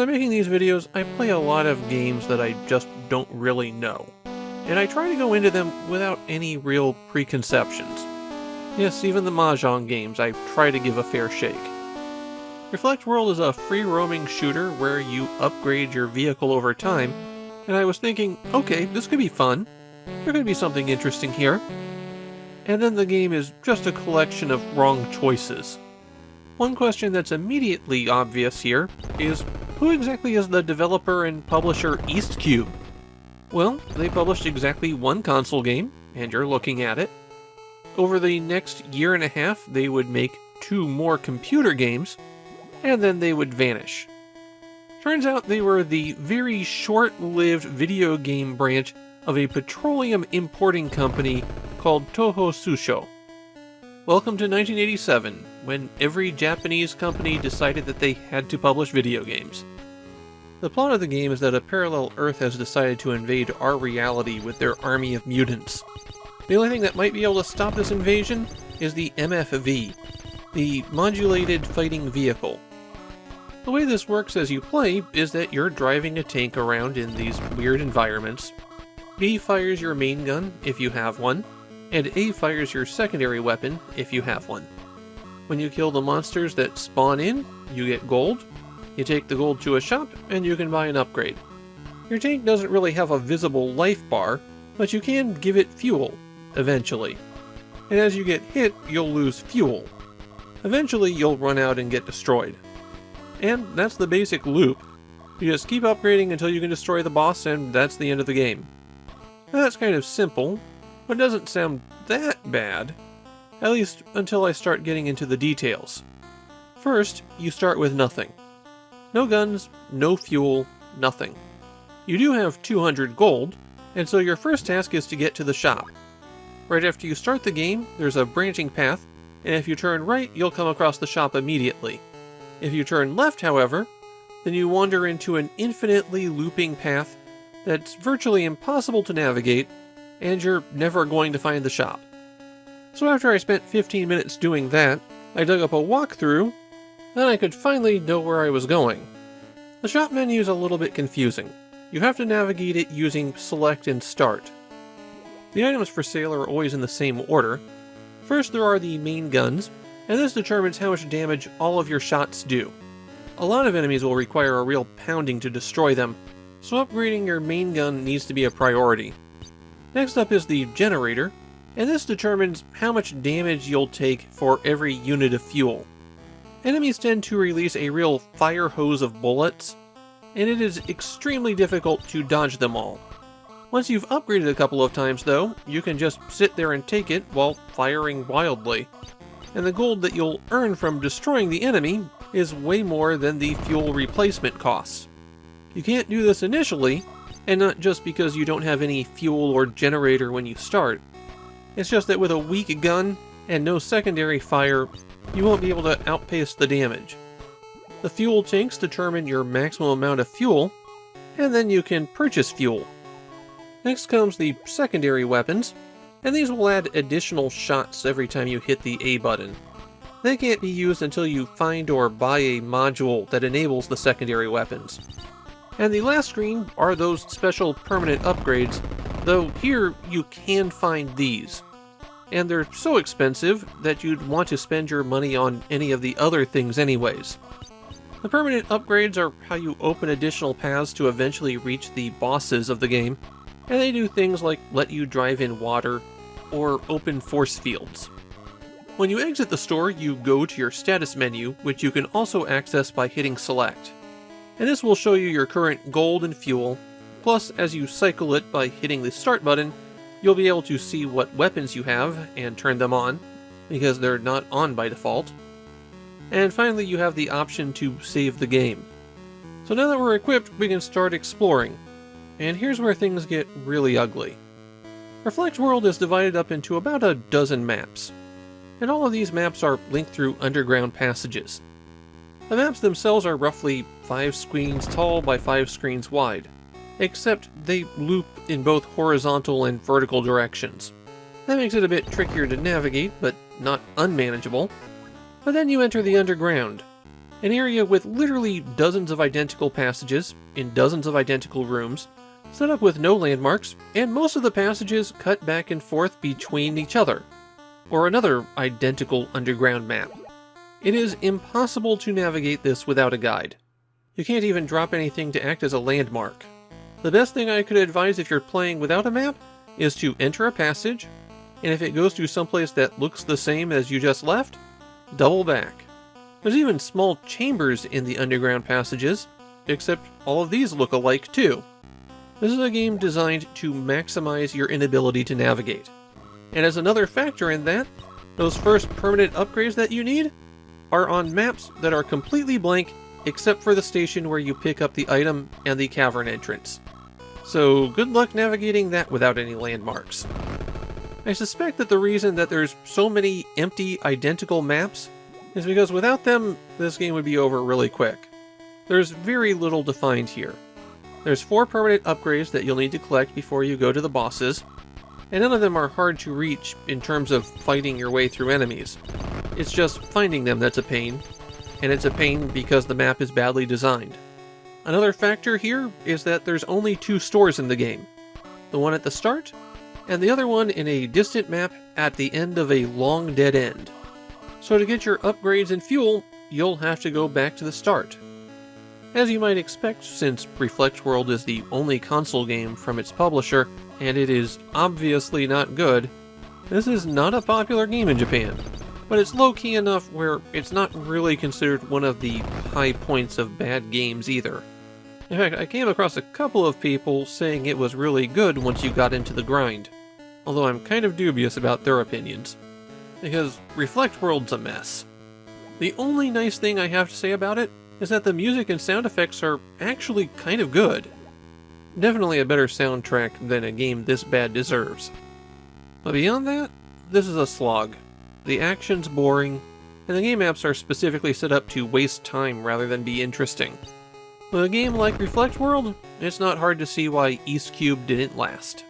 I'm making these videos, I play a lot of games that I just don't really know, and I try to go into them without any real preconceptions. Yes, even the Mahjong games I try to give a fair shake. Reflect World is a free-roaming shooter where you upgrade your vehicle over time, and I was thinking, okay, this could be fun. There could be something interesting here. And then the game is just a collection of wrong choices. One question that's immediately obvious here is, who exactly is the developer and publisher Eastcube? Well, they published exactly one console game, and you're looking at it. Over the next year and a half, they would make 2 more computer games, and then they would vanish. Turns out they were the very short-lived video game branch of a petroleum importing company called Toho Susho. Welcome to 1987, when every Japanese company decided that they had to publish video games. The plot of the game is that a parallel Earth has decided to invade our reality with their army of mutants. The only thing that might be able to stop this invasion is the MFV, the Modulated Fighting Vehicle. The way this works as you play is that you're driving a tank around in these weird environments. B fires your main gun, if you have one, and A fires your secondary weapon, if you have one. When you kill the monsters that spawn in, you get gold. You take the gold to a shop, and you can buy an upgrade. Your tank doesn't really have a visible life bar, but you can give it fuel, eventually. And as you get hit, you'll lose fuel. Eventually, you'll run out and get destroyed. And that's the basic loop. You just keep upgrading until you can destroy the boss, and that's the end of the game. Now, that's kind of simple, but it doesn't sound that bad. At least until I start getting into the details. First, you start with nothing. No guns, no fuel, nothing. You do have 200 gold, and so your first task is to get to the shop. Right after you start the game, there's a branching path, and if you turn right, you'll come across the shop immediately. If you turn left, however, then you wander into an infinitely looping path that's virtually impossible to navigate, and you're never going to find the shop. So after I spent 15 minutes doing that, I dug up a walkthrough, then I could finally know where I was going. The shop menu is a little bit confusing. You have to navigate it using Select and Start. The items for sale are always in the same order. First there are the main guns, and this determines how much damage all of your shots do. A lot of enemies will require a real pounding to destroy them, so upgrading your main gun needs to be a priority. Next up is the generator, and this determines how much damage you'll take for every unit of fuel. Enemies tend to release a real fire hose of bullets, and it is extremely difficult to dodge them all. Once you've upgraded a couple of times though, you can just sit there and take it while firing wildly. And the gold that you'll earn from destroying the enemy is way more than the fuel replacement costs. You can't do this initially, and not just because you don't have any fuel or generator when you start. It's just that with a weak gun and no secondary fire, you won't be able to outpace the damage. The fuel tanks determine your maximum amount of fuel, and then you can purchase fuel. Next comes the secondary weapons, and these will add additional shots every time you hit the A button. They can't be used until you find or buy a module that enables the secondary weapons. And the last screen are those special permanent upgrades, though here you can find these. And they're so expensive that you'd want to spend your money on any of the other things anyways. The permanent upgrades are how you open additional paths to eventually reach the bosses of the game, and they do things like let you drive in water or open force fields. When you exit the store, you go to your status menu, which you can also access by hitting select. And this will show you your current gold and fuel, plus as you cycle it by hitting the start button, you'll be able to see what weapons you have and turn them on, because they're not on by default. And finally you have the option to save the game. So now that we're equipped, we can start exploring. And here's where things get really ugly. Reflect World is divided up into about a dozen maps, and all of these maps are linked through underground passages. The maps themselves are roughly 5 screens tall by 5 screens wide, except they loop in both horizontal and vertical directions. That makes it a bit trickier to navigate, but not unmanageable. But then you enter the underground, An area with literally dozens of identical passages in dozens of identical rooms, set up with no landmarks, and most of the passages cut back and forth between each other, or another identical underground map. It is impossible to navigate this without a guide. You can't even drop anything to act as a landmark. The best thing I could advise if you're playing without a map is to enter a passage, and if it goes to someplace that looks the same as you just left, double back. There's even small chambers in the underground passages, except all of these look alike too. This is a game designed to maximize your inability to navigate. And as another factor in that, those first permanent upgrades that you need are on maps that are completely blank except for the station where you pick up the item and the cavern entrance. So good luck navigating that without any landmarks. I suspect that the reason that there's so many empty, identical maps is because without them, this game would be over really quick. There's very little defined here. There's 4 permanent upgrades that you'll need to collect before you go to the bosses, and none of them are hard to reach in terms of fighting your way through enemies. It's just finding them that's a pain, and it's a pain because the map is badly designed. Another factor here is that there's only 2 stores in the game. The one at the start, and the other one in a distant map at the end of a long dead end. So to get your upgrades and fuel, you'll have to go back to the start. As you might expect, since Reflect World is the only console game from its publisher, and it is obviously not good, this is not a popular game in Japan. But it's low-key enough where it's not really considered one of the high points of bad games either. In fact, I came across a couple of people saying it was really good once you got into the grind, although I'm kind of dubious about their opinions, because Reflect World's a mess. The only nice thing I have to say about it is that the music and sound effects are actually kind of good. Definitely a better soundtrack than a game this bad deserves. But beyond that, this is a slog. The action's boring, and the game maps are specifically set up to waste time rather than be interesting. With a game like Reflect World, it's not hard to see why East Cube didn't last.